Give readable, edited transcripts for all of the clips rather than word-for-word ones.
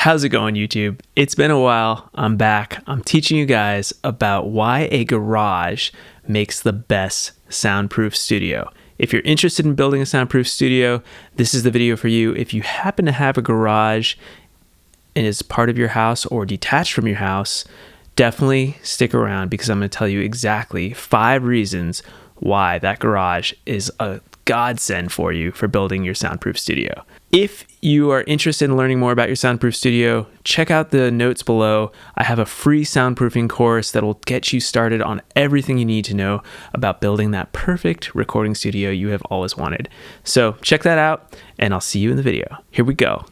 How's it going, YouTube? It's been a while. I'm back. I'm teaching you guys about why a garage makes the best soundproof studio. If you're interested in building a soundproof studio, this is the video for you. If you happen to have a garage and is part of your house or detached from your house, definitely stick around because I'm going to tell you exactly 5 reasons why that garage is a godsend for you for building your soundproof studio. If you are interested in learning more about your soundproof studio, check out the notes below. I have a free soundproofing course that will get you started on everything you need to know about building that perfect recording studio you have always wanted. So check that out, and I'll see you in the video. Here we go.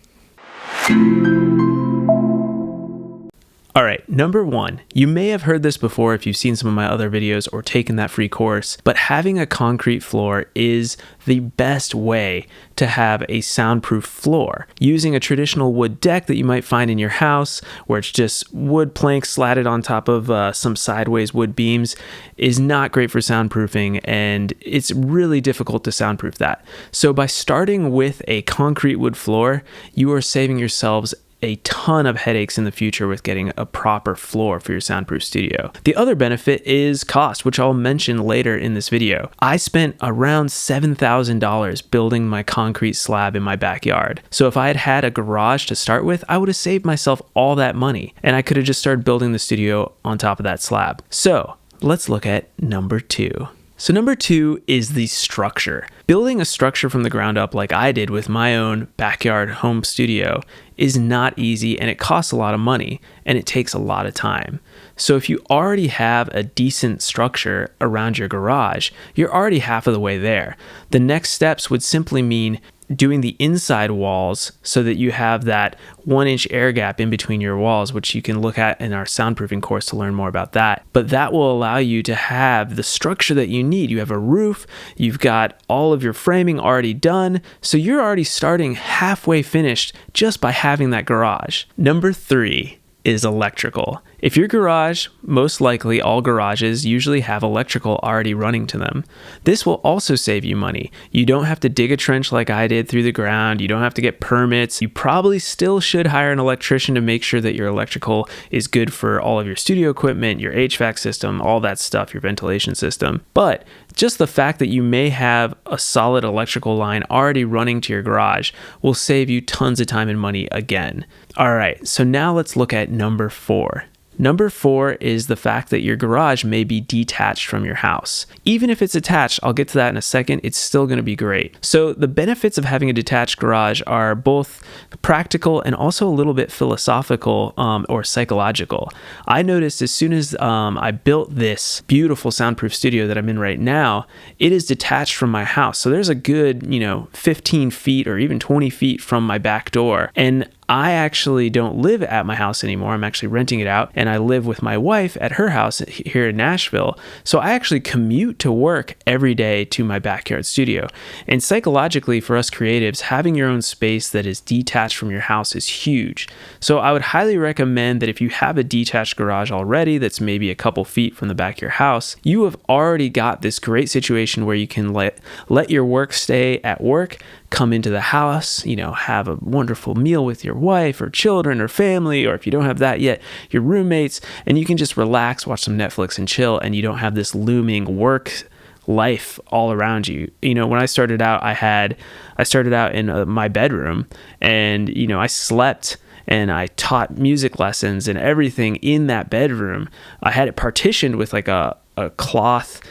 All right, number 1, you may have heard this before if you've seen some of my other videos or taken that free course, but having a concrete floor is the best way to have a soundproof floor. Using a traditional wood deck that you might find in your house, where it's just wood planks slatted on top of some sideways wood beams, is not great for soundproofing, and it's really difficult to soundproof that. So by starting with a concrete wood floor, you are saving yourselves a ton of headaches in the future with getting a proper floor for your soundproof studio. The other benefit is cost, which I'll mention later in this video. I spent around $7,000 building my concrete slab in my backyard. So if I had had a garage to start with, I would have saved myself all that money, and I could have just started building the studio on top of that slab. So let's look at number 2. So number 2 is the structure. Building a structure from the ground up like I did with my own backyard home studio is not easy, and it costs a lot of money, and it takes a lot of time. So if you already have a decent structure around your garage, you're already half of the way there. The next steps would simply mean doing the inside walls so that you have that 1-inch air gap in between your walls, which you can look at in our soundproofing course to learn more about that. But that will allow you to have the structure that you need. You have a roof, you've got all of your framing already done, so you're already starting halfway finished just by having that garage. Number 3 is electrical. If your garage, most likely all garages usually have electrical already running to them. This will also save you money. You don't have to dig a trench like I did through the ground. You don't have to get permits. You probably still should hire an electrician to make sure that your electrical is good for all of your studio equipment, your HVAC system, all that stuff, your ventilation system. But just the fact that you may have a solid electrical line already running to your garage will save you tons of time and money again. All right, so now let's look at number 4. Number 4 is the fact that your garage may be detached from your house. Even if it's attached, I'll get to that in a second, it's still going to be great. So the benefits of having a detached garage are both practical and also a little bit philosophical or psychological. I noticed as soon as I built this beautiful soundproof studio that I'm in right now, it is detached from my house. So there's a good, 15 feet or even 20 feet from my back door. And I actually don't live at my house anymore. I'm actually renting it out, and I live with my wife at her house here in Nashville. So I actually commute to work every day to my backyard studio. And psychologically, for us creatives, having your own space that is detached from your house is huge. So I would highly recommend that if you have a detached garage already that's maybe a couple feet from the back of your house, you have already got this great situation where you can let your work stay at work, come into the house, have a wonderful meal with your wife or children or family, or if you don't have that yet, your roommates, and you can just relax, watch some Netflix and chill, and you don't have this looming work life all around you. When I started out, I started out in my bedroom, and I slept and I taught music lessons and everything in that bedroom. I had it partitioned with like a cloth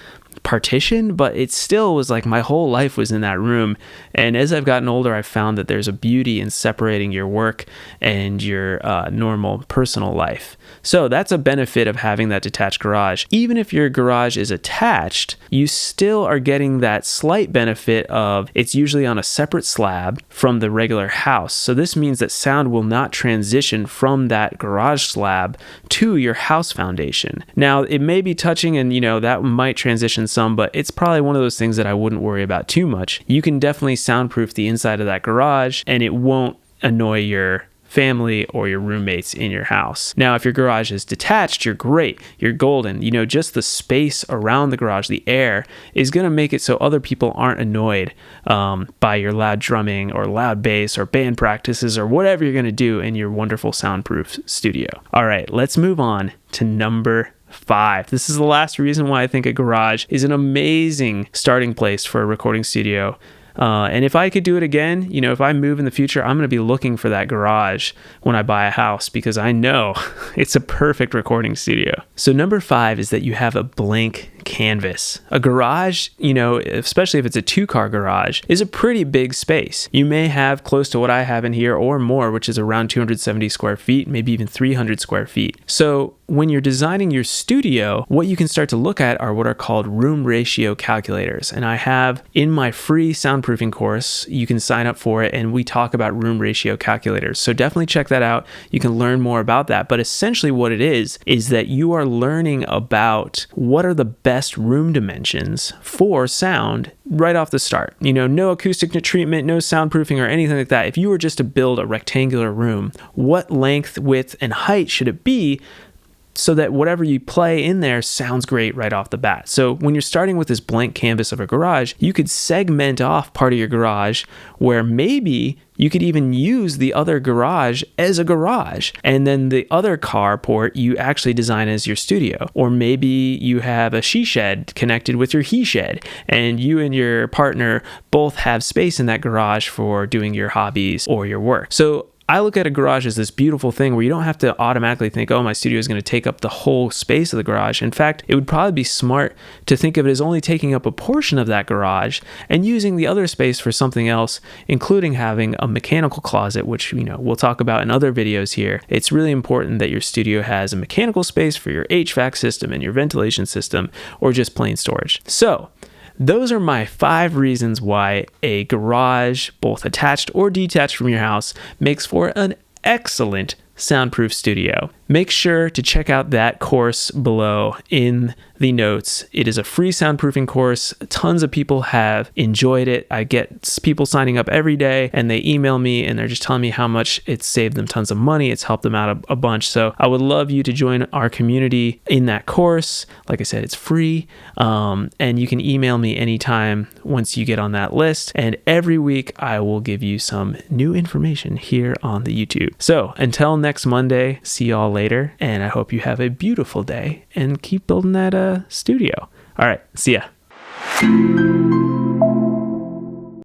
partition, but it still was like my whole life was in that room. And as I've gotten older, I've found that there's a beauty in separating your work and your normal personal life. So that's a benefit of having that detached garage. Even if your garage is attached, you still are getting that slight benefit of it's usually on a separate slab from the regular house. So this means that sound will not transition from that garage slab to your house foundation. Now, it may be touching and, that might transition some, but it's probably one of those things that I wouldn't worry about too much. You can definitely soundproof the inside of that garage, and it won't annoy your family or your roommates in your house. Now, if your garage is detached, you're great. You're golden. You know, just the space around the garage, the air, is going to make it so other people aren't annoyed by your loud drumming or loud bass or band practices or whatever you're going to do in your wonderful soundproof studio. All right, let's move on to number 5. This is the last reason why I think a garage is an amazing starting place for a recording studio. And if I could do it again, you know, if I move in the future, I'm going to be looking for that garage when I buy a house because I know it's a perfect recording studio. So number 5 is that you have a blank canvas. A garage, you know, especially if it's a 2-car garage, is a pretty big space. You may have close to what I have in here or more, which is around 270 square feet, maybe even 300 square feet. So when you're designing your studio, what you can start to look at are what are called room ratio calculators. And I have in my free soundproofing course, you can sign up for it, and we talk about room ratio calculators. So definitely check that out. You can learn more about that. But essentially what it is that you are learning about what are the best room dimensions for sound right off the start. You know, no acoustic treatment, no soundproofing or anything like that. If you were just to build a rectangular room, what length, width, and height should it be so that whatever you play in there sounds great right off the bat? So when you're starting with this blank canvas of a garage, you could segment off part of your garage where maybe you could even use the other garage as a garage, and then the other carport you actually design as your studio. Or maybe you have a she shed connected with your he shed, and you and your partner both have space in that garage for doing your hobbies or your work. So I look at a garage as this beautiful thing where you don't have to automatically think, oh, my studio is going to take up the whole space of the garage. In fact, it would probably be smart to think of it as only taking up a portion of that garage and using the other space for something else, including having a mechanical closet, which, you know, we'll talk about in other videos here. It's really important that your studio has a mechanical space for your HVAC system and your ventilation system, or just plain storage. So those are my 5 reasons why a garage, both attached or detached from your house, makes for an excellent soundproof studio. Make sure to check out that course below in the notes. It is a free soundproofing course. Tons of people have enjoyed it. I get people signing up every day, and they email me and they're just telling me how much it's saved them tons of money. It's helped them out a bunch. So I would love you to join our community in that course. Like I said, it's free, and you can email me anytime once you get on that list. And every week I will give you some new information here on the YouTube. So until next Monday, see y'all later, and I hope you have a beautiful day and keep building that studio. All right, see ya.